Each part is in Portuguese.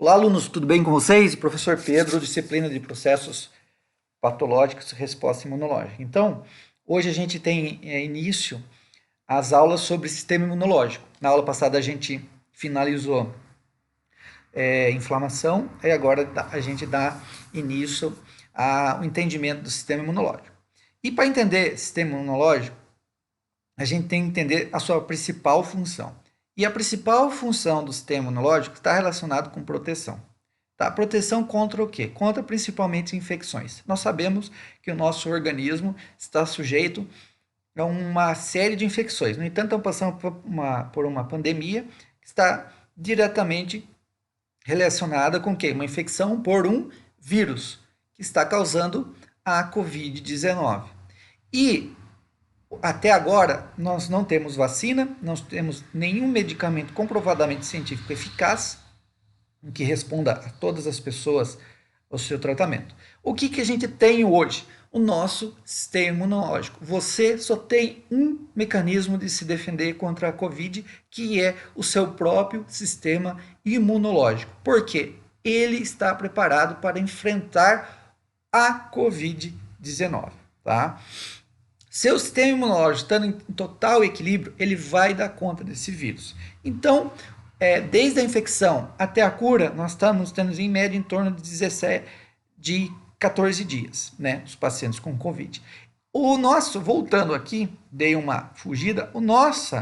Olá, alunos, tudo bem com vocês? Professor Pedro, disciplina de processos patológicos e resposta imunológica. Então, hoje a gente tem início às aulas sobre sistema imunológico. Na aula passada a gente finalizou inflamação e agora a gente dá início ao entendimento do sistema imunológico. E para entender sistema imunológico, a gente tem que entender a sua principal função. E a principal função do sistema imunológico está relacionada com proteção. Tá? Proteção contra o quê? Contra principalmente infecções. Nós sabemos que o nosso organismo está sujeito a uma série de infecções. No entanto, estamos passando por uma pandemia que está diretamente relacionada com o quê? Uma infecção por um vírus que está causando a Covid-19. E até agora, nós não temos vacina, não temos nenhum medicamento comprovadamente científico eficaz que responda a todas as pessoas o seu tratamento. O que a gente tem hoje? O nosso sistema imunológico. Você só tem um mecanismo de se defender contra a Covid, que é o seu próprio sistema imunológico. Por quê? Ele está preparado para enfrentar a Covid-19, tá? Seu sistema imunológico estando em total equilíbrio, ele vai dar conta desse vírus. Então, desde a infecção até a cura, nós estamos tendo em média em torno de 14 dias, né, os pacientes com Covid. Voltando aqui, dei uma fugida, o nosso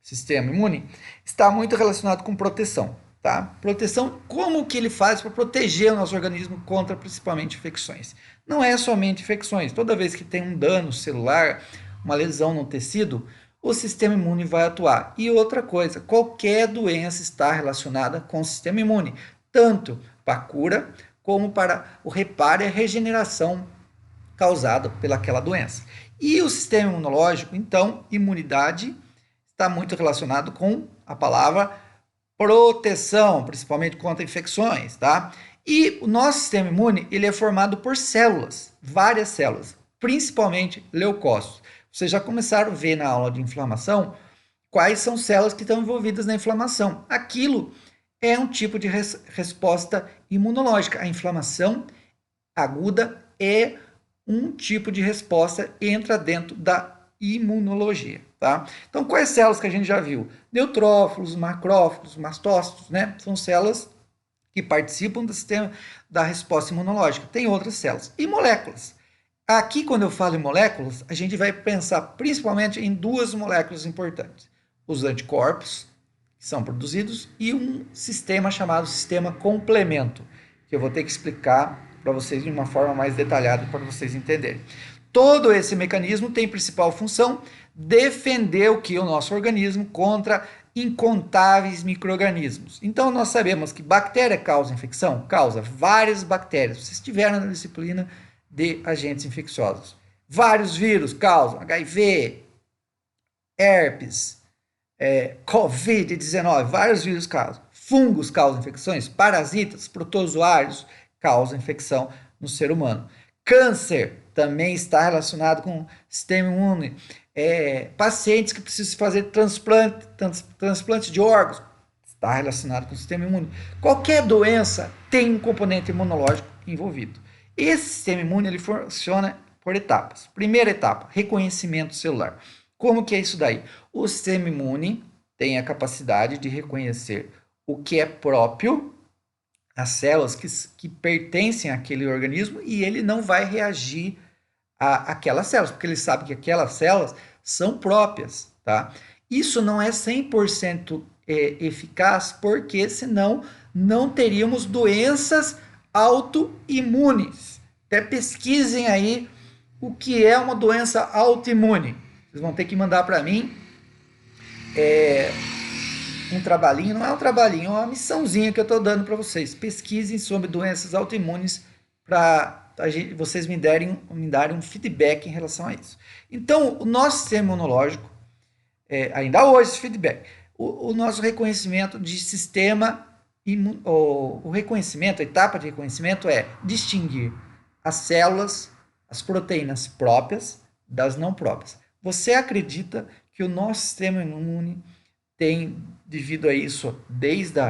sistema imune está muito relacionado com proteção, tá? Proteção, como que ele faz para proteger o nosso organismo contra principalmente infecções? Não é somente infecções, toda vez que tem um dano celular, uma lesão no tecido, o sistema imune vai atuar. E outra coisa, qualquer doença está relacionada com o sistema imune, tanto para a cura como para o reparo e a regeneração causada pelaquela doença. E o sistema imunológico, então, imunidade, está muito relacionado com a palavra proteção, principalmente contra infecções, tá? E o nosso sistema imune, ele é formado por células, várias células, principalmente leucócitos. Vocês já começaram a ver na aula de inflamação quais são células que estão envolvidas na inflamação. Aquilo é um tipo de resposta imunológica. A inflamação aguda é um tipo de resposta, entra dentro da imunologia, tá? Então, quais células que a gente já viu? Neutrófilos, macrófagos, mastócitos, né? São células que participam do sistema da resposta imunológica. Tem outras células. E moléculas. Aqui, quando eu falo em moléculas, a gente vai pensar principalmente em duas moléculas importantes. Os anticorpos, que são produzidos, e um sistema chamado sistema complemento, que eu vou ter que explicar para vocês de uma forma mais detalhada para vocês entenderem. Todo esse mecanismo tem principal função defender o que o nosso organismo contra incontáveis micro-organismos. Então, nós sabemos que bactéria causa infecção? Causa várias bactérias. Vocês tiveram na disciplina de agentes infecciosos. Vários vírus causam HIV, herpes, Covid-19, vários vírus causam. Fungos causam infecções, parasitas, protozoários causam infecção no ser humano. Câncer também está relacionado com o sistema imune. Pacientes que precisam fazer transplante de órgãos, está relacionado com o sistema imune. Qualquer doença tem um componente imunológico envolvido. Esse sistema imune ele funciona por etapas. Primeira etapa, reconhecimento celular. Como que é isso daí? O sistema imune tem a capacidade de reconhecer o que é próprio, as células que pertencem àquele organismo, e ele não vai reagir àquelas células, porque ele sabe que aquelas células são próprias, tá? Isso não é 100% eficaz, porque senão não teríamos doenças autoimunes. Até pesquisem aí o que é uma doença autoimune. Vocês vão ter que mandar para mim um trabalhinho, não é um trabalhinho, é uma missãozinha que eu estou dando para vocês. Pesquisem sobre doenças autoimunes para vocês me darem um feedback em relação a isso. Então, o nosso sistema imunológico, ainda hoje esse feedback, o nosso reconhecimento de sistema, o reconhecimento, a etapa de reconhecimento é distinguir as células, as proteínas próprias das não próprias. Você acredita que o nosso sistema imune tem, devido a isso, desde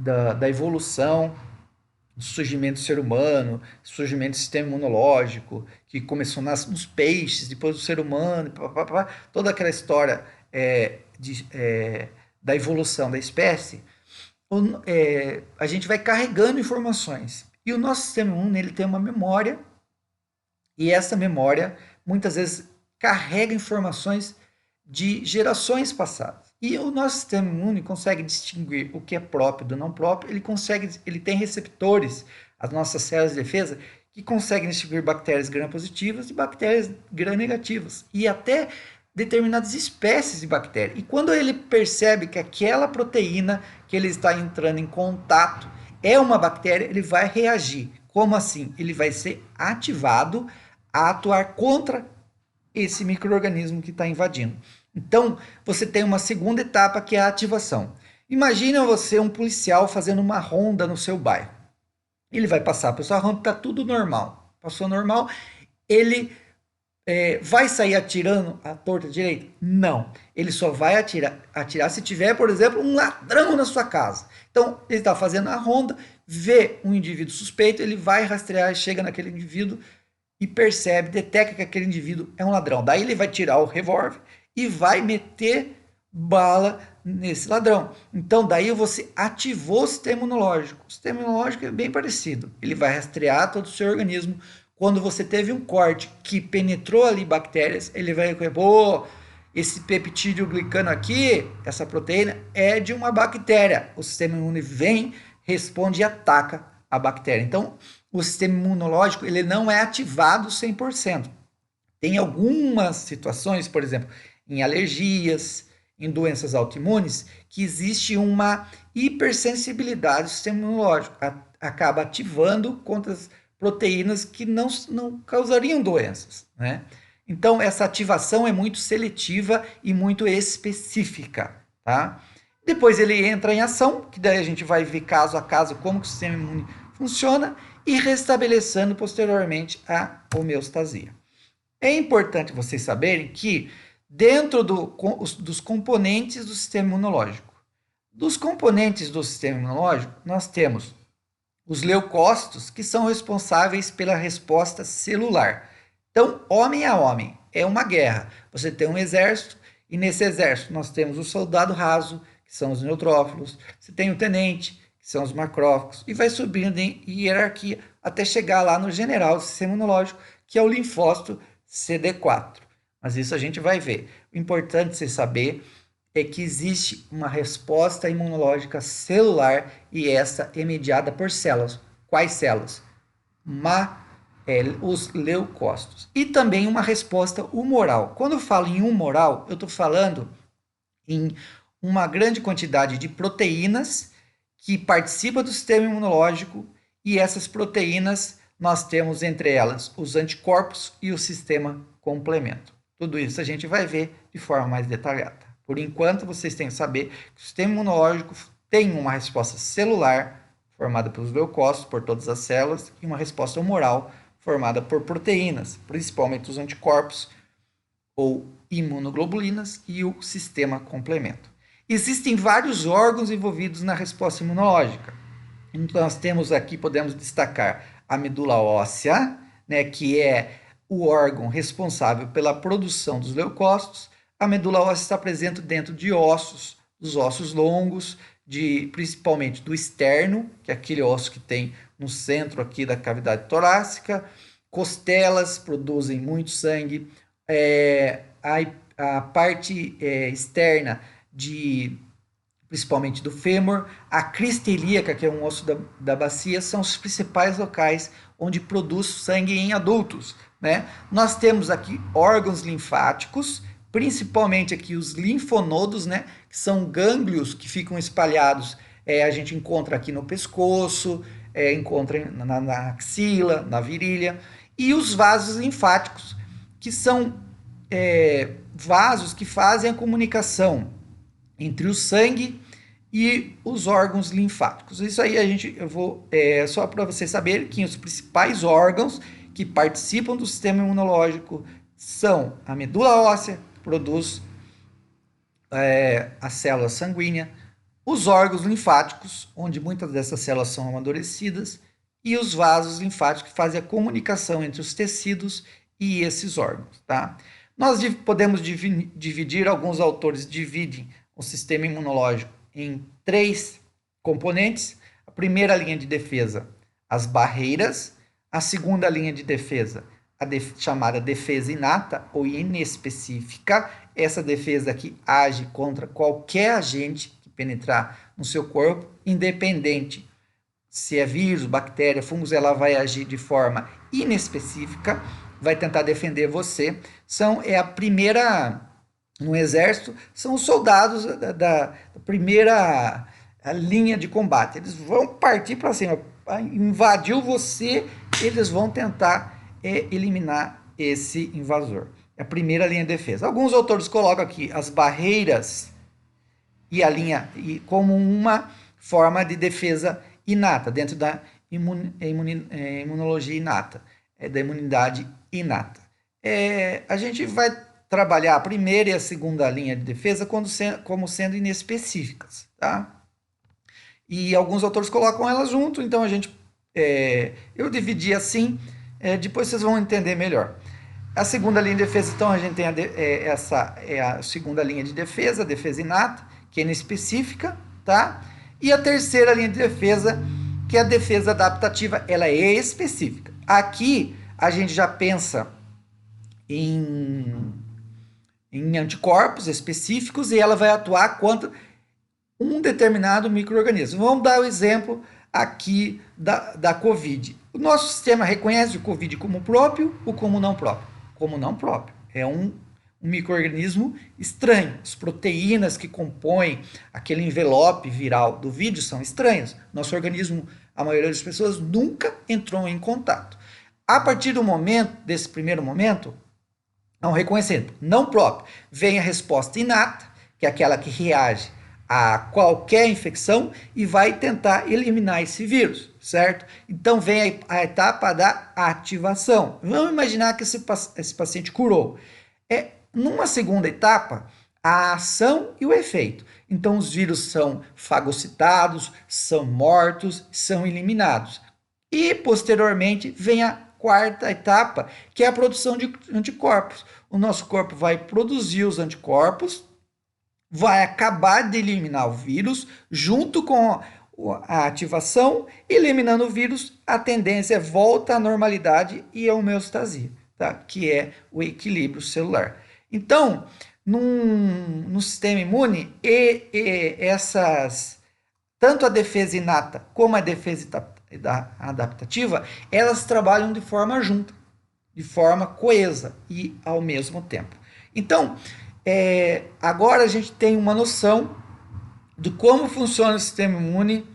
da evolução, do surgimento do ser humano, surgimento do sistema imunológico, que começou nos peixes, depois do ser humano, toda aquela história da evolução da espécie, a gente vai carregando informações. E o nosso sistema imune ele tem uma memória, e essa memória muitas vezes carrega informações de gerações passadas. E o nosso sistema imune consegue distinguir o que é próprio do não próprio, ele tem receptores, as nossas células de defesa, que conseguem distinguir bactérias gram-positivas e bactérias gram-negativas, e até determinadas espécies de bactéria. E quando ele percebe que aquela proteína que ele está entrando em contato é uma bactéria, ele vai reagir. Como assim? Ele vai ser ativado a atuar contra esse micro-organismo que está invadindo. Então, você tem uma segunda etapa que é a ativação. Imagina você, um policial, fazendo uma ronda no seu bairro. Ele vai passar por sua ronda, está tudo normal. Passou normal, ele vai sair atirando à torta direita? Não. Ele só vai atirar se tiver, por exemplo, um ladrão na sua casa. Então, ele está fazendo a ronda, vê um indivíduo suspeito, ele vai rastrear, chega naquele indivíduo e percebe, detecta que aquele indivíduo é um ladrão. Daí ele vai tirar o revólver e vai meter bala nesse ladrão. Então, daí você ativou o sistema imunológico. O sistema imunológico é bem parecido. Ele vai rastrear todo o seu organismo. Quando você teve um corte que penetrou ali bactérias, ele vai dizer, pô, esse peptídeo glicano aqui, essa proteína, é de uma bactéria. O sistema imune vem, responde e ataca a bactéria. Então, o sistema imunológico ele não é ativado 100%. Tem algumas situações, por exemplo, em alergias, em doenças autoimunes, que existe uma hipersensibilidade do sistema imunológico. Acaba ativando contra as proteínas que não causariam doenças, né? Então, essa ativação é muito seletiva e muito específica, tá? Depois ele entra em ação, que daí a gente vai ver caso a caso como que o sistema imune funciona e restabelecendo posteriormente a homeostasia. É importante vocês saberem que dentro dos componentes do sistema imunológico, nós temos os leucócitos, que são responsáveis pela resposta celular. Então, homem a homem, é uma guerra. Você tem um exército, e nesse exército nós temos o soldado raso, que são os neutrófilos, você tem o tenente, que são os macrófagos, e vai subindo em hierarquia até chegar lá no general do sistema imunológico, que é o linfócito CD4. Mas isso a gente vai ver. O importante você saber é que existe uma resposta imunológica celular e essa é mediada por células. Quais células? Os leucócitos. E também uma resposta humoral. Quando eu falo em humoral, eu estou falando em uma grande quantidade de proteínas que participam do sistema imunológico e essas proteínas nós temos entre elas os anticorpos e o sistema complemento. Tudo isso a gente vai ver de forma mais detalhada. Por enquanto, vocês têm que saber que o sistema imunológico tem uma resposta celular, formada pelos leucócitos, por todas as células, e uma resposta humoral, formada por proteínas, principalmente os anticorpos ou imunoglobulinas e o sistema complemento. Existem vários órgãos envolvidos na resposta imunológica. Então, nós temos aqui, podemos destacar a medula óssea, né, que é o órgão responsável pela produção dos leucócitos. A medula óssea está presente dentro de ossos, dos ossos longos, principalmente do externo, que é aquele osso que tem no centro aqui da cavidade torácica. Costelas produzem muito sangue. A parte externa principalmente do fêmur, a crista ilíaca, que é um osso da bacia, são os principais locais onde produz sangue em adultos, né? Nós temos aqui órgãos linfáticos, principalmente aqui os linfonodos, né? Que são gânglios que ficam espalhados, a gente encontra aqui no pescoço, encontra na axila, na virilha, e os vasos linfáticos, que são vasos que fazem a comunicação entre o sangue e os órgãos linfáticos. Isso aí só para vocês saberem que os principais órgãos que participam do sistema imunológico são a medula óssea, que produz a célula sanguínea, os órgãos linfáticos, onde muitas dessas células são amadurecidas, e os vasos linfáticos que fazem a comunicação entre os tecidos e esses órgãos, tá? Nós podemos dividir, alguns autores dividem o sistema imunológico em 3 componentes. A primeira linha de defesa, as barreiras. A segunda linha de defesa, chamada defesa inata ou inespecífica. Essa defesa aqui age contra qualquer agente que penetrar no seu corpo, independente se é vírus, bactéria, fungos, ela vai agir de forma inespecífica, vai tentar defender você. É a primeira, no exército, são os soldados da primeira linha de combate. Eles vão partir para cima, invadiu você, eles vão tentar eliminar esse invasor. É a primeira linha de defesa. Alguns autores colocam aqui as barreiras e a linha como uma forma de defesa inata, dentro da imunologia inata, da imunidade inata. A gente vai trabalhar a primeira e a segunda linha de defesa como sendo inespecíficas, tá? E alguns autores colocam elas junto, então eu dividi assim, depois vocês vão entender melhor. A segunda linha de defesa, então, a gente tem essa é a segunda linha de defesa, a defesa inata, que é inespecífica, tá? E a terceira linha de defesa, que é a defesa adaptativa, ela é específica. Aqui a gente já pensa em anticorpos específicos e ela vai atuar contra um determinado micro-organismo. Vamos dar o exemplo aqui da COVID. O nosso sistema reconhece o COVID como próprio ou como não próprio? Como não próprio. É um micro-organismo estranho. As proteínas que compõem aquele envelope viral do vírus são estranhas. Nosso organismo, a maioria das pessoas, nunca entrou em contato. A partir desse primeiro momento, não reconhecendo, não próprio, vem a resposta inata, que é aquela que reage a qualquer infecção e vai tentar eliminar esse vírus, certo? Então vem a etapa da ativação. Vamos imaginar que esse paciente curou. Numa segunda etapa, a ação e o efeito. Então os vírus são fagocitados, são mortos, são eliminados. E posteriormente vem a quarta etapa, que é a produção de anticorpos. O nosso corpo vai produzir os anticorpos, vai acabar de eliminar o vírus, junto com a ativação, eliminando o vírus, a tendência volta à normalidade e à homeostasia, tá? Que é o equilíbrio celular. Então, no sistema imune, tanto a defesa inata como a defesa adaptativa, elas trabalham de forma junta, de forma coesa e ao mesmo tempo. Então, agora a gente tem uma noção de como funciona o sistema imune,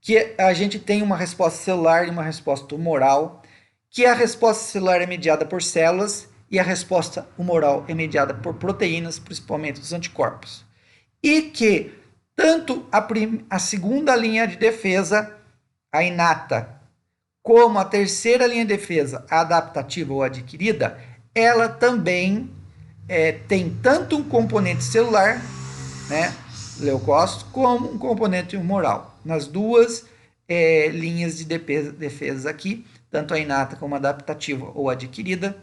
que a gente tem uma resposta celular e uma resposta tumoral, que a resposta celular é mediada por células e a resposta humoral é mediada por proteínas, principalmente os anticorpos. E que tanto a segunda linha de defesa, a inata, como a terceira linha de defesa, a adaptativa ou adquirida, ela também tem tanto um componente celular, né, leucócito, como um componente humoral. Nas duas linhas de defesa aqui, tanto a inata como a adaptativa ou adquirida,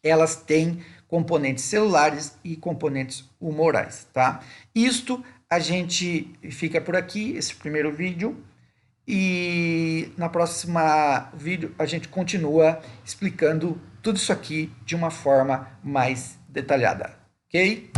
elas têm componentes celulares e componentes humorais, tá? Isto a gente fica por aqui, esse primeiro vídeo, e na próxima vídeo a gente continua explicando tudo isso aqui de uma forma mais detalhada, ok?